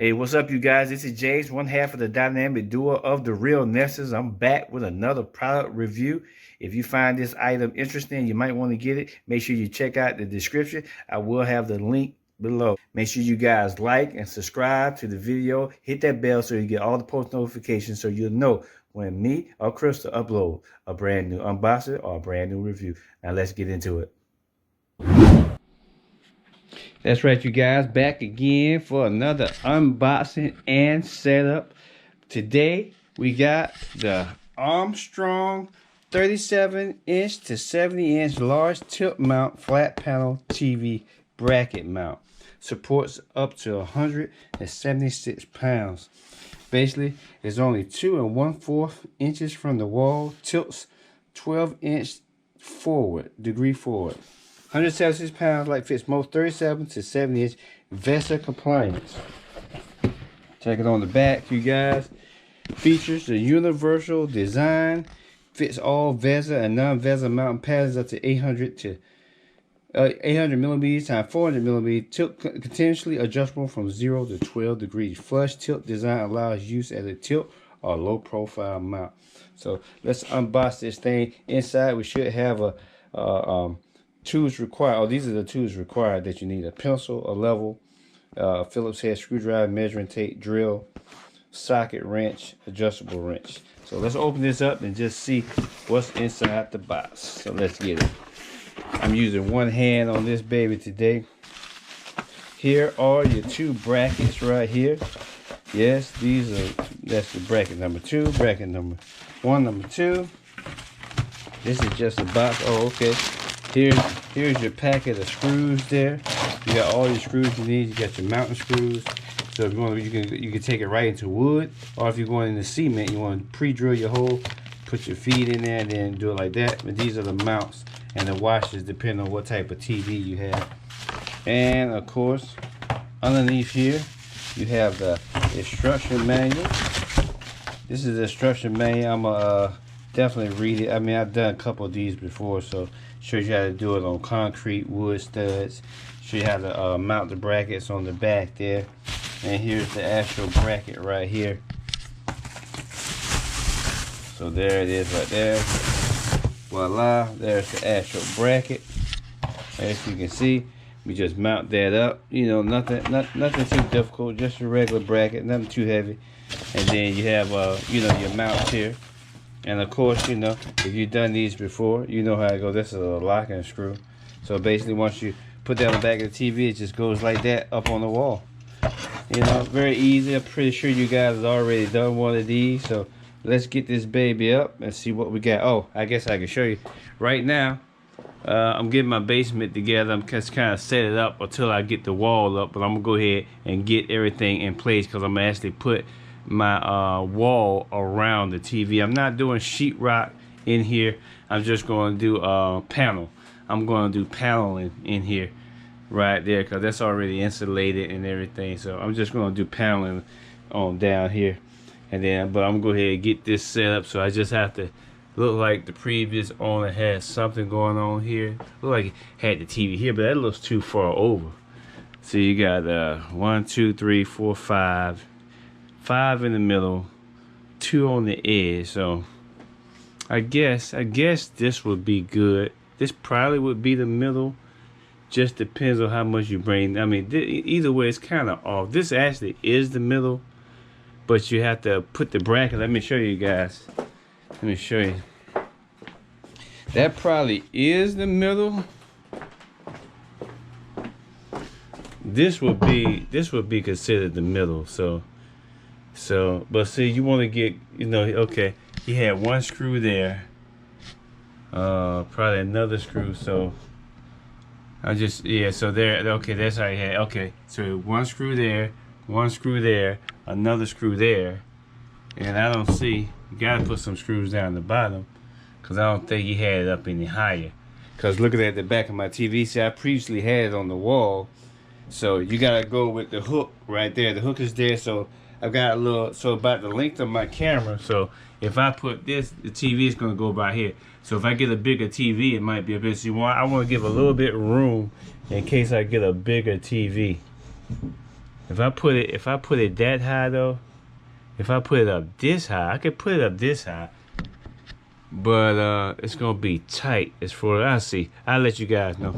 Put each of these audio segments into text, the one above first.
Hey, what's up, you guys? This is James, one half of the dynamic duo of The Real Nesters. I'm back with another product review. If you find this item interesting, you might want to get it. Make sure you check out the description. I will have the link below. Make sure you guys like and subscribe to the video. Hit that bell so you get all the post notifications so you'll know when me or Crystal upload a brand new unboxing or a brand new review. Now let's get into it. That's right, you guys, back again for another unboxing and setup. Today we got the Armstrong 37-inch to 70-inch large tilt mount flat panel TV bracket mount. Supports up to 176 pounds. Basically, it's only 2 1/4 inches from the wall, tilts 12-inch degree forward. 176 pounds, like fits most 37 to 70-inch VESA compliance. Check it on the back, you guys. Features the universal design, fits all VESA and non-VESA mounting patterns up to 800 millimeters times 400 millimeters. Tilt continuously adjustable from 0 to 12 degrees. Flush tilt design allows use as a tilt or low profile mount. So let's unbox this thing. Inside we should have a tools required. Oh, these are the tools required that you need: a pencil, a level, Phillips head screwdriver, measuring tape, drill, socket wrench, adjustable wrench. So let's open this up and just see what's inside the box. So let's get it. I'm using one hand on this baby today. Here are your two brackets right here. Yes, that's the bracket number 2, bracket number 1, number 2. This is just a box. Oh, okay. Here's your packet of screws there. You got all your screws you need. You got your mounting screws. So if you want, you can take it right into wood, or if you're going into cement, you want to pre-drill your hole, put your feet in there, and then do it like that. But these are the mounts and the washers, depending on what type of TV you have. And of course, underneath here, you have the instruction manual. This is the instruction manual. I'm gonna definitely read it. I mean, I've done a couple of these before, so shows you how to do it on concrete, wood studs. Show you how to mount the brackets on the back there. And here's the actual bracket right here. So there it is right there. Voila, there's the actual bracket. As you can see, we just mount that up. You know, nothing too difficult, just a regular bracket, nothing too heavy. And then you have you know, your mounts here. And of course, you know, if you've done these before, you know how it goes. This is a locking screw. So basically, once you put that on the back of the TV, it just goes like that up on the wall. You know, very easy. I'm pretty sure you guys have already done one of these. So let's get this baby up and see what we got. Oh, I guess I can show you. Right now, I'm getting my basement together. I'm just kind of set it up until I get the wall up. But I'm going to go ahead and get everything in place because I'm going to actually put my wall around the TV. I'm not doing sheetrock in here. I'm just going to do panel. I'm going to do paneling in here right there because that's already insulated and everything. So I'm just going to do paneling on down here, and then but I'm going to go ahead and get this set up. So I just have to look like the previous owner had something going on here. Look like it had the TV here, but that looks too far over. So you got 1, 2, 3, 4, 5 in the middle, 2 on the edge. So I guess this would be good. This probably would be the middle. Just depends on how much you bring. I mean, either way, it's kind of off. This actually is the middle, but you have to put the bracket. Let me show you guys. Let me show you. That probably is the middle. This would be considered the middle. So, but see, you want to get, you know, okay, you had one screw there, probably another screw. So I just, yeah, so there, okay, that's how you had. Okay, so one screw there, another screw there, and I don't see, you gotta put some screws down the bottom because I don't think he had it up any higher. Because looking at the back of my TV, see, I previously had it on the wall. So you gotta go with the hook right there. The hook is there, so I've got a little, so about the length of my camera. So if I put this, the TV is gonna go by here. So if I get a bigger TV, it might be a bit. So I want to give a little bit of room in case I get a bigger TV. If I put it that high though, if I put it up this high, I could put it up this high, but it's gonna be tight as far as I see. I'll let you guys know.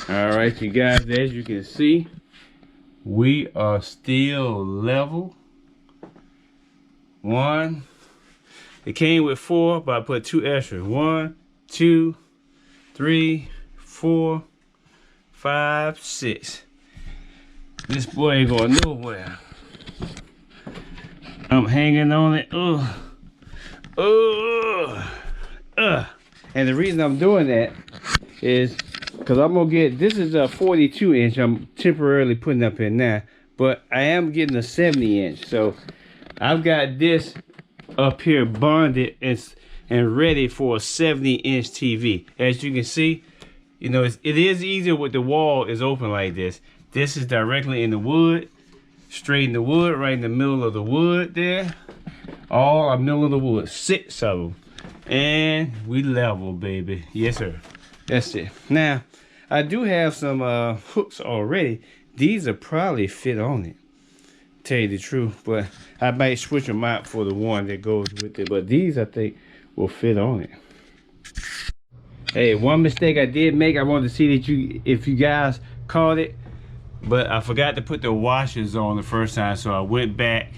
Alright, you guys, as you can see, we are still level. One. It came with 4, but I put 2 extra. 1, 2, 3, 4, 5, 6. This boy ain't going nowhere. I'm hanging on it. And the reason I'm doing that is because I'm gonna get, this is a 42 inch I'm temporarily putting up in now, but I am getting a 70 inch. So I've got this up here bonded and ready for a 70 inch TV. As you can see, you know, it is easier with the wall is open like this. This is directly in the wood, straight in the wood, right in the middle of the wood there. All a middle of the wood, 6 of them. And we level, baby. Yes, sir. That's it. Now, I do have some hooks already. These will probably fit on it, tell you the truth, but I might switch them out for the one that goes with it. But these, I think, will fit on it. Hey, one mistake I did make, I wanted to see that if you guys caught it, but I forgot to put the washers on the first time, so I went back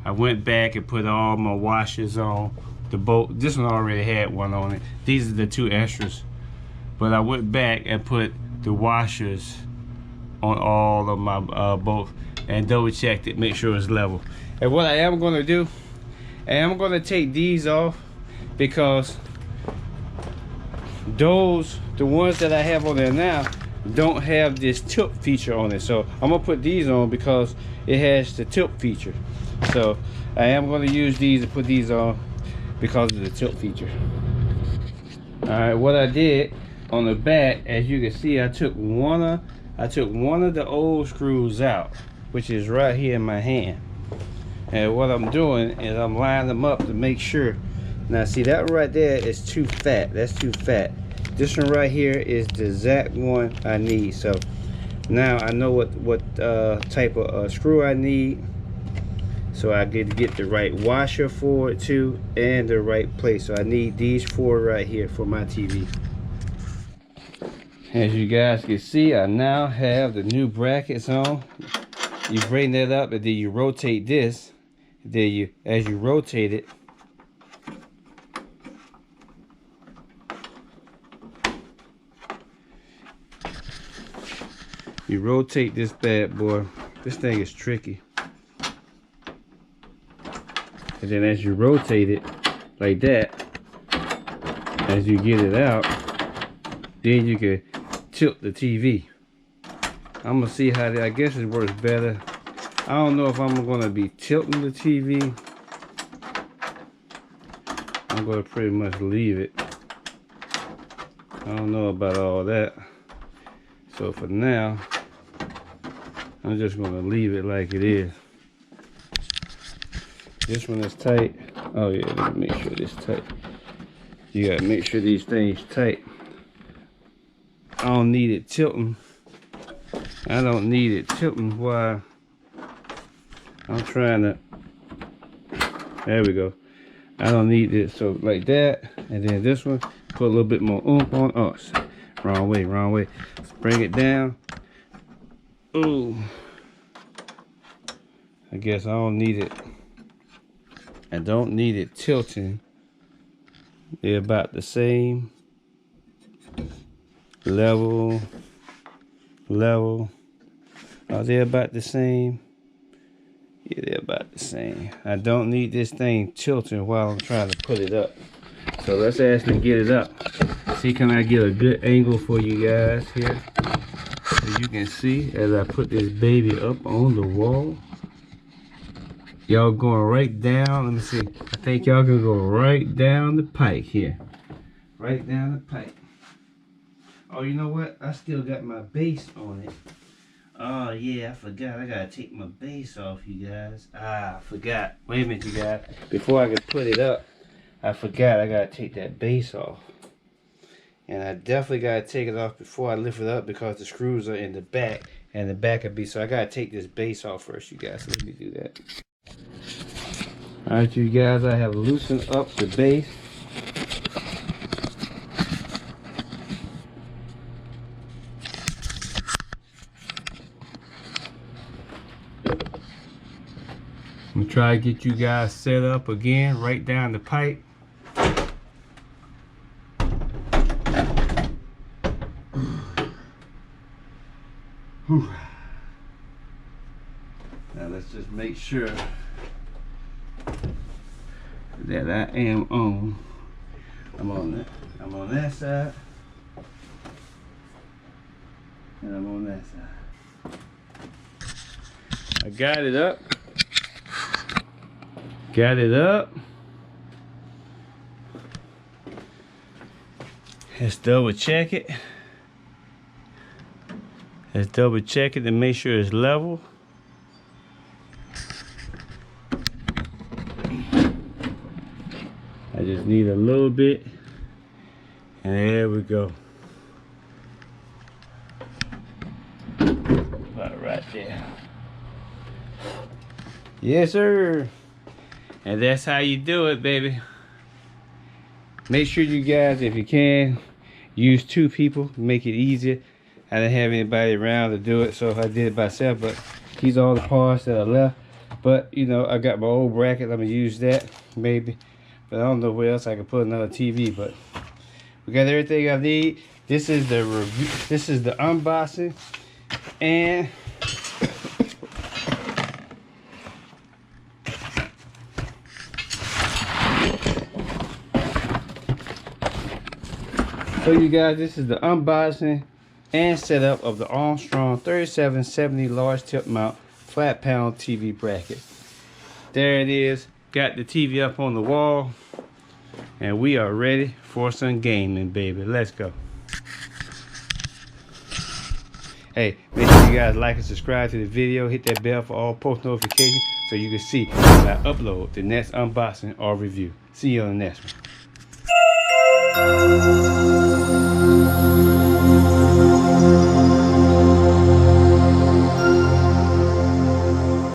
and put all my washers on the boat. This one already had one on it. These are the 2 extras, but I went back and put the washers on all of my boats and double checked it, make sure it's level. And what I am going to do, I am going to take these off, because the ones that I have on there now don't have this tilt feature on it. So I'm gonna put these on because it has the tilt feature. So I am going to use these to put these on because of the tilt feature. All right, what I did on the back, as you can see, I took one of the old screws out, which is right here in my hand. And what I'm doing is I'm lining them up to make sure. Now see, that one right there is too fat. That's too fat. This one right here is the exact one I need. So now I know what type of screw I need. So I get to get the right washer for it too, and the right place. So I need these 4 right here for my TV. As you guys can see, I now have the new brackets on. You bring that up, and then you rotate this. Then as you rotate it, you rotate this bad boy. This thing is tricky. And then as you rotate it like that, as you get it out, then you can tilt the TV. I'm gonna see how I guess it works better. I don't know if I'm gonna be tilting the TV. I'm gonna pretty much leave it. I don't know about all that. So for now, I'm just gonna leave it like it is. This one is tight. Oh yeah, let me make sure this tight. You gotta make sure these things tight. I don't need it tilting. I don't need it tilting while I'm trying to. There we go. I don't need it. So like that, and then this one, put a little bit more oomph on. Oh, wrong way, wrong way. Let's bring it down. Ooh. I guess I don't need it. I don't need it tilting. They're about the same. Level. Are they about the same? Yeah, they're about the same. I don't need this thing tilting while I'm trying to put it up. So let's actually get it up. See, can I get a good angle for you guys here? As you can see, as I put this baby up on the wall. Y'all going right down. Let me see. I think y'all can go right down the pipe here. Right down the pipe. Oh, you know what? I still got my base on it. Oh, yeah, I forgot. I gotta take my base off, you guys. Ah, I forgot. Wait a minute, you guys. Before I could put it up, I forgot I gotta take that base off. And I definitely gotta take it off before I lift it up because the screws are in the back. And the back would be, so I gotta take this base off first, you guys. So let me do that. Alright, you guys, I have loosened up the base. I'm gonna try to get you guys set up again, right down the pipe. Whew. Now let's just make sure that I am on. I'm on that side. And I'm on that side. I got it up. Got it up. Let's double check it. Let's double check it to make sure it's level. I just need a little bit. And there we go. About right there. Yes, sir. And that's how you do it, baby. Make sure you guys, if you can, use 2 people. Make it easier. I didn't have anybody around to do it, so I did it myself. But these are all the parts that are left. But, you know, I got my old bracket. I'm going to use that, maybe. But I don't know where else I can put another TV. But we got everything I need. This is the review. This is the unboxing. And so you guys, this is the unboxing and setup of the Armstrong 3770 large tip mount flat panel TV bracket. There it is. Got the TV up on the wall. And we are ready for some gaming, baby. Let's go. Hey, make sure you guys like and subscribe to the video. Hit that bell for all post notifications so you can see when I upload the next unboxing or review. See you on the next one.